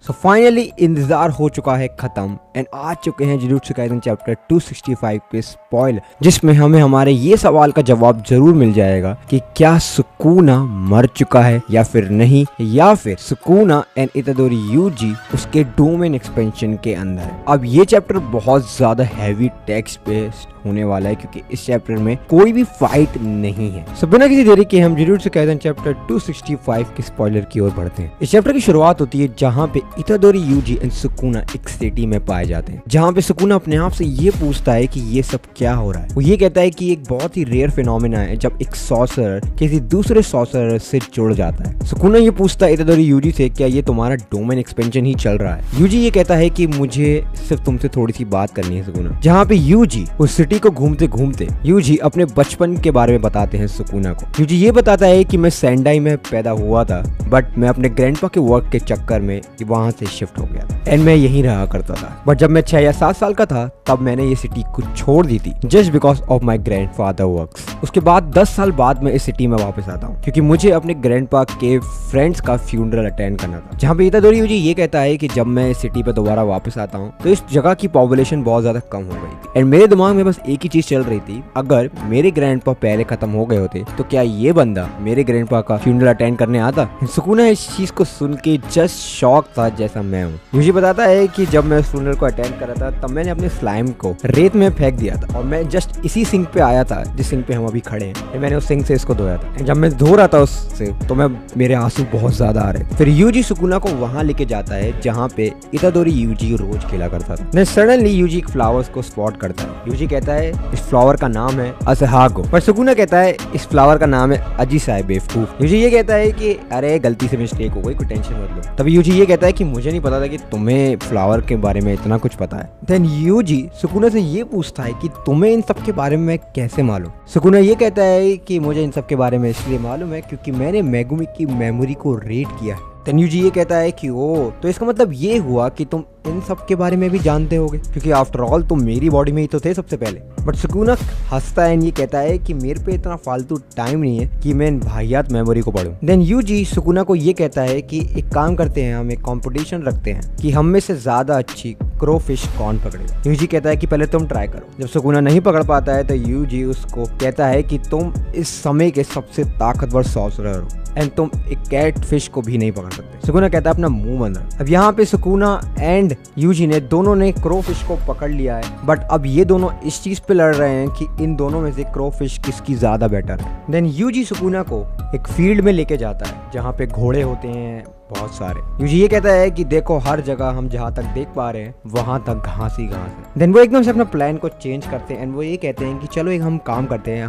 So finally इंतजार हो चुका है खत्म एंड आ चुके हैं जुजुत्सु काइसेन चैप्टर 265 के स्पॉइलर, जिसमें हमें हमारे ये सवाल का जवाब जरूर मिल जाएगा कि क्या सुकुना मर चुका है या फिर नहीं, या फिर सुकुना एंड इतादोरी यूजी उसके डोमेन एक्सपेंशन के अंदर है। अब ये चैप्टर बहुत ज्यादा हैवी टेक्स्ट बेस्ड होने वाला है क्योंकि इस चैप्टर में कोई भी फाइट नहीं है। सो बिना किसी देरी के हम जुजुत्सु काइसेन चैप्टर 265 के स्पॉइलर की ओर बढ़ते हैं। इस चैप्टर की शुरुआत होती है जहाँ पे इतादोरी यूजी एंड सुकुना एक सिटी में पाए जाते हैं, जहाँ पे सुकुना अपने आप से ये पूछता है कि ये सब क्या हो रहा है। वो ये कहता है कि एक बहुत ही रेयर फिनोमेना है जब एक सॉर्सरर किसी दूसरे सॉर्सरर से जुड़ जाता है। सुकुना ये पूछता है इतादोरी यूजी से क्या ये तुम्हारा डोमेन एक्सपेंशन ही चल रहा है। यूजी ये कहता है कि मुझे सिर्फ तुमसे थोड़ी सी बात करनी है सुकुना। जहाँ पे यूजी उस सिटी को घूमते घूमते यूजी अपने बचपन के बारे में बताते हैं सुकुना को। यूजी ये बताता है कि मैं सेंडाई में पैदा हुआ था बट मैं अपने ग्रैंडपा के वर्क के चक्कर में वहां से शिफ्ट हो गया था एंड मैं यहीं रहा करता था। बट जब मैं 6 या 7 साल का था तब मैंने ये सिटी को छोड़ दी थी just because of my grandfather works. उसके बाद 10 साल बाद मैं इस सिटी में वापस आता हूँ क्योंकि मुझे अपने ग्रैंडपा के फ्रेंड्स का फ्यूनरल अटेंड करना था। जहाँ पे इतादोरी यूजी ये कहता है कि जब मैं इस सिटी पे दोबारा वापस आता हूँ तो इस जगह की पॉपुलेशन बहुत ज्यादा कम हो गई थी एंड मेरे दिमाग में बस एक ही चीज चल रही थी, अगर मेरे ग्रैंडपा पहले खत्म हो गए होते तो क्या ये बंदा मेरे ग्रैंडपा का फ्यूनरल अटेंड करने आता। सुकुना इस चीज को सुन के जस्ट शॉक था जैसा मैं हूँ। मुझे बताता है कि जब मैं फ्यूनरल को अटेंड कर रहा था तब मैंने अपने स्लाइम को रेत में फेंक दिया था और मैं जस्ट इसी सिंक पे आया था जिस सिंक पे हम अभी खड़े हैं। मैंने उस सिंक से इसको धोया था। जब मैं धो रहा था उससे तो मेरे आंसू बहुत ज्यादा आ रहे। फिर यूजी सुकुना को वहां लेके जाता है जहाँ पे इतादोरी यूजी रोज खेला करता था। सडनली यूजी एक फ्लावर्स को स्पॉट करता है। यूजी कहता है इस फ्लावर का नाम है असहागो, पर सुकुना कहता है इस फ्लावर का नाम है अजीसाई बेवकूफ। यूजी ये कहता है कि अरे गलती से मिस्टेक हो गई, कोई टेंशन मत लो। तभी यूजी ये कहता है कि मुझे नहीं पता था कि तुम्हें फ्लावर के बारे में इतना कुछ पता है। देन यूजी सुकुना से ये पूछता है कि तुम्हें इन सब के बारे में कैसे मालूम। सुकुना ये कहता है कि मुझे इन सब के बारे में इसलिए मालूम है क्योंकि मैंने मेगुमी की मेमोरी को रीड किया है। देन यूजी ये कहता है कि ओ तो इसका मतलब ये हुआ कि तुम इन सब के बारे में भी जानते होगे क्योंकि आफ्टर ऑल तुम मेरी बॉडी में ही तो थे सबसे पहले। बट सुकुना हंसता है ये कहता है कि मेरे पे इतना फालतू टाइम नहीं है कि मैं इन भाइयात मेमोरी को पढूं। देन यूजी सुकुना को ये कहता है कि एक काम करते हैं, हम एक कंपटीशन रखते हैं कि हम में से ज्यादा अच्छी क्रो फिश कौन पकड़ेगा। यूजी कहता है कि पहले तुम ट्राई करो। जब सुकुना नहीं पकड़ पाता है तो यूजी उसको कहता है कि तुम इस समय के सबसे ताकतवर सॉर्सरर हो एंड तुम एक कैट फिश को भी नहीं पकड़ सकते। सुकुना कहता है अपना मुंह बंद रख। अब यहाँ पे सुकुना एंड यूजी ने दोनों ने क्रो फिश को पकड़ लिया है बट अब ये दोनों इस चीज पे लड़ रहे हैं कि इन दोनों में से क्रो फिश किसकी ज्यादा बेटर है। देन यूजी सुकुना को एक फील्ड में लेके जाता है जहाँ पे घोड़े होते हैं बहुत सारे। यूजी ये कहता है कि देखो हर जगह हम जहाँ तक देख पा रहे हैं वहां तक घास ही घास है। देन वो एकदम से अपना प्लान को चेंज करते हैं एंड वो ये कहते हैं कि चलो एक हम काम करते हैं,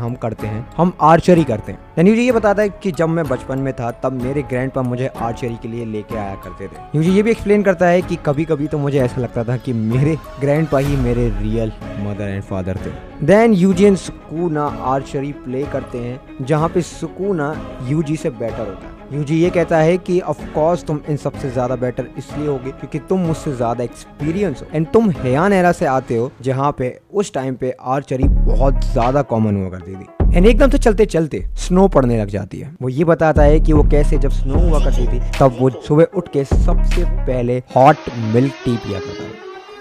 हम आर्चरी करते हैं। देन यूजी ये बताता है कि जब मैं बचपन में था तब मेरे ग्रैंडपा मुझे आर्चरी के लिए लेके आया करते थे। यूजी ये भी एक्सप्लेन करता है कि कभी कभी तो मुझे ऐसा लगता था कि मेरे ग्रैंडपा ही मेरे रियल मदर एंड फादर थे। Then Yuji and Sukuna archery play करते हैं जहाँ पे सुकुना यूजी से बेटर होता है। यूजी ये कहता है कि ऑफ कोर्स तुम इन सबसे ज्यादा बेटर इसलिए होगे क्योंकि तुम मुझसे ज्यादा एक्सपीरियंस हो एंड तुम हेयान एरा से आते हो जहाँ पे उस टाइम पे आर्चरी बहुत ज्यादा कॉमन हुआ करती थी एंड एकदम से चलते चलते स्नो पड़ने लग जाती है। वो ये बताता है कि वो कैसे जब स्नो हुआ करती थी तब वो सुबह उठ के सबसे पहले हॉट मिल्क टी पिया करता है।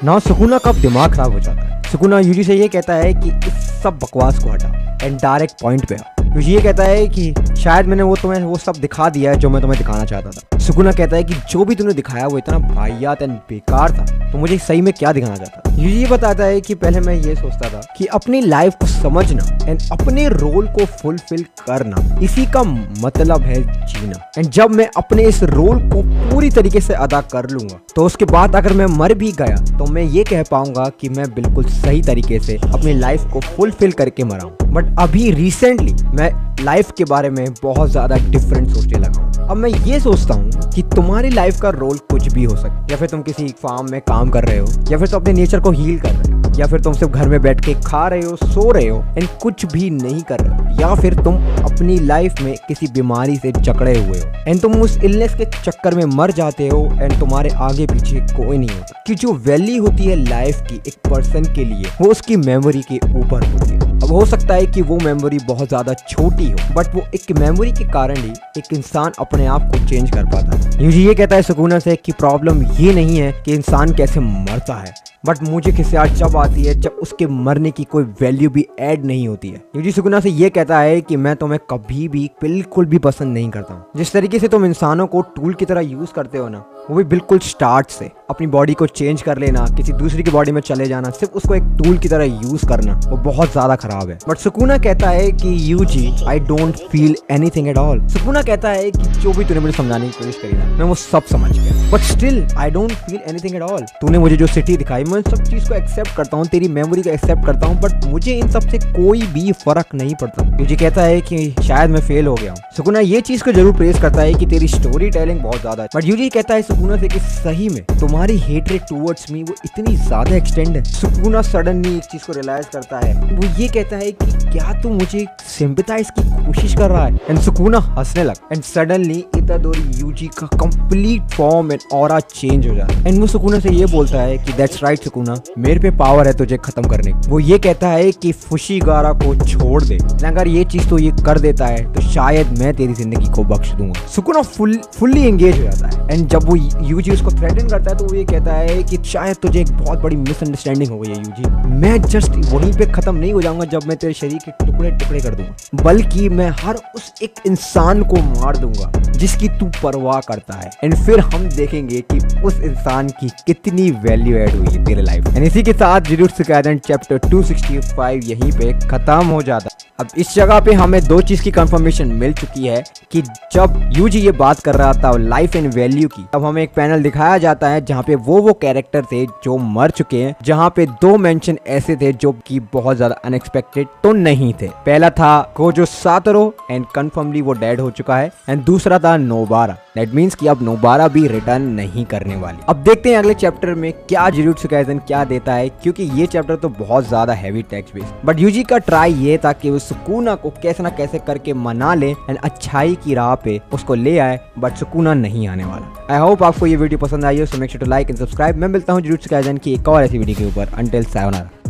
ना सुकुना का दिमाग खराब हो जाता है। सुकुना यूजी से ये कहता है कि इस सब बकवास को हटा एंड डायरेक्ट पॉइंट पे आ। यूजी ये कहता है कि शायद मैंने तुम्हें वो सब दिखा दिया है जो मैं तुम्हें दिखाना चाहता था। सुकुना कहता है कि जो भी तुमने दिखाया वो इतना वाहियात एंड बेकार था, तो मुझे सही में क्या दिखाना चाहता था। यूजी ये बताता है कि पहले मैं ये सोचता था कि अपनी लाइफ को समझना एंड अपने रोल को फुलफिल करना इसी का मतलब है जीना एंड जब मैं अपने इस रोल को पूरी तरीके से अदा कर लूंगा तो उसके बाद अगर मैं मर भी गया तो मैं ये कह पाऊंगा कि मैं बिल्कुल सही तरीके से अपनी लाइफ को फुलफिल करके मरा हूं। बट अभी रिसेंटली मैं लाइफ के बारे में बहुत ज्यादा डिफरेंट सोचने लगा हूँ। अब मैं ये सोचता हूँ कि तुम्हारी लाइफ का रोल कुछ भी हो सकता है, या फिर तुम किसी फार्म में काम कर रहे हो, या फिर तुम अपने नेचर को हील कर रहे हो, या फिर तुम सिर्फ घर में बैठ के खा रहे हो, सो रहे हो एंड कुछ भी नहीं कर रहे हो, या फिर तुम अपनी लाइफ में किसी बीमारी से जकड़े हुए हो एंड तुम उस इलनेस के चक्कर में मर जाते हो एंड तुम्हारे आगे पीछे कोई नहीं होता। कि जो वैल्यू होती है लाइफ की एक पर्सन के लिए वो उसकी मेमोरी के ऊपर होती है। अब हो सकता है कि वो मेमोरी बहुत ज्यादा छोटी हो, बट वो एक मेमोरी के कारण ही एक इंसान अपने आप को चेंज कर पाता है। यूजी ये कहता है सुकूना से कि प्रॉब्लम ये नहीं है कि इंसान कैसे मरता है, बट मुझे खिसियात जब आती है जब उसके मरने की कोई वैल्यू भी ऐड नहीं होती है। यूजी सुकूना से ये कहता है कि मैं तुम्हें कभी भी बिल्कुल भी पसंद नहीं करता हूँ। जिस तरीके से तुम इंसानों को टूल की तरह यूज करते हो ना, वो भी बिल्कुल स्टार्ट से अपनी बॉडी को चेंज कर लेना, किसी दूसरी की बॉडी में चले जाना, सिर्फ उसको एक टूल की तरह यूज करना, वो बहुत ज्यादा खराब है। बट सुकूना कहता है कि Yuji I don't feel anything at all. Sukuna कहता है कि जो भी तूने मुझे समझाने की कोशिश करी ना, मैं वो सब समझ गया, but still I don't feel anything at all. तूने मुझे जो सिटी दिखाई, मैं सब चीज को एक्सेप्ट करता हूँ, तेरी मेमोरी को एक्सेप्ट करता हूँ, बट मुझे इन सब से कोई भी फर्क नहीं पड़ता। यूजी कहता है कि शायद मैं फेल हो गया हूँ। सुकूना ये चीज को जरूर प्रेस करता है कि तेरी स्टोरी टेलिंग बहुत ज्यादा है, बट यूजी कहता है सुकूना से कि सही में तुम्हारी हेट्रेड टुवर्ड्स मी वो इतनी ज्यादा एक्सटेंड है। सुकूना सडनली एक चीज को रियलाइज करता है, वो ये कहता है कि क्या तू मुझे सिंपैथाइज की कोशिश कर रहा है। एंड सुकूना हंसने लगा एंड सडनली इतादोरी यूजी का complete form and aura change हो जाता है। एंड वो सुकूना से ये बोलता है कि दैट्स राइट सुकूना, मेरे पे पावर है तुझे खत्म करने की। वो ये कहता है कि फुशीगारा को छोड़ दे, अगर ये चीज तो ये कर देता है तो शायद मैं तेरी जिंदगी को बख्श दूंगा। सुकूना फुल्ली एंगेज हो जाता है एंड जब वो यूजी उसको थ्रेटन करता है तो वो ये कहता है कि शायद तुझे एक बहुत बड़ी मिसअंडरस्टैंडिंग हो गई है यूजी, मैं जस्ट वहीं पे खत्म नहीं हो जाऊंगा जब मैं तेरे शरीर के टुकड़े टुकड़े कर दूंगा, बल्कि मैं हर उस एक इंसान को मार दूंगा जिसकी तू परवाह करता है। एंड फिर हम देखेंगे कि उस इंसान की कितनी वैल्यू ऐड हुई है तेरे लाइफ। एंड इसी के साथ जुजुत्सु काइसेन चैप्टर 265 यहीं पे खत्म हो जाता है। अब इस जगह पे हमें दो चीज की कंफर्मेशन मिल चुकी है कि जब यूजी ये बात कर रहा था लाइफ एंड वैल्यू की, तब हमें एक पैनल दिखाया जाता है जहाँ पे वो कैरेक्टर थे जो मर चुके हैं, जहाँ पे दो मेंशन ऐसे थे जो कि बहुत ज्यादा अनएक्सपेक्टेड तो नहीं थे। पहला था गोजो सातोरू एंड कंफर्मली वो डेड हो चुका है, एंड दूसरा था नोबारा। दैट मीन्स कि अब नोबारा भी रिटर्न नहीं करने वाली। अब देखते हैं अगले चैप्टर में क्या जुजुत्सु काइसेन क्या देता है, क्योंकि ये चैप्टर तो बहुत ज्यादा heavy text based. But Yuji का ट्राई ये था कि वो सुकूना को कैसे ना कैसे करके मना ले एंड अच्छाई की राह पे उसको ले आए, बट सुकूना नहीं आने वाला। आई होप आपको ये वीडियो पसंद आई हो, so make sure to like and subscribe. मैं मिलता हूँ जुजुत्सु काइसेन की एक और ऐसी वीडियो के ऊपर। Until sayonara.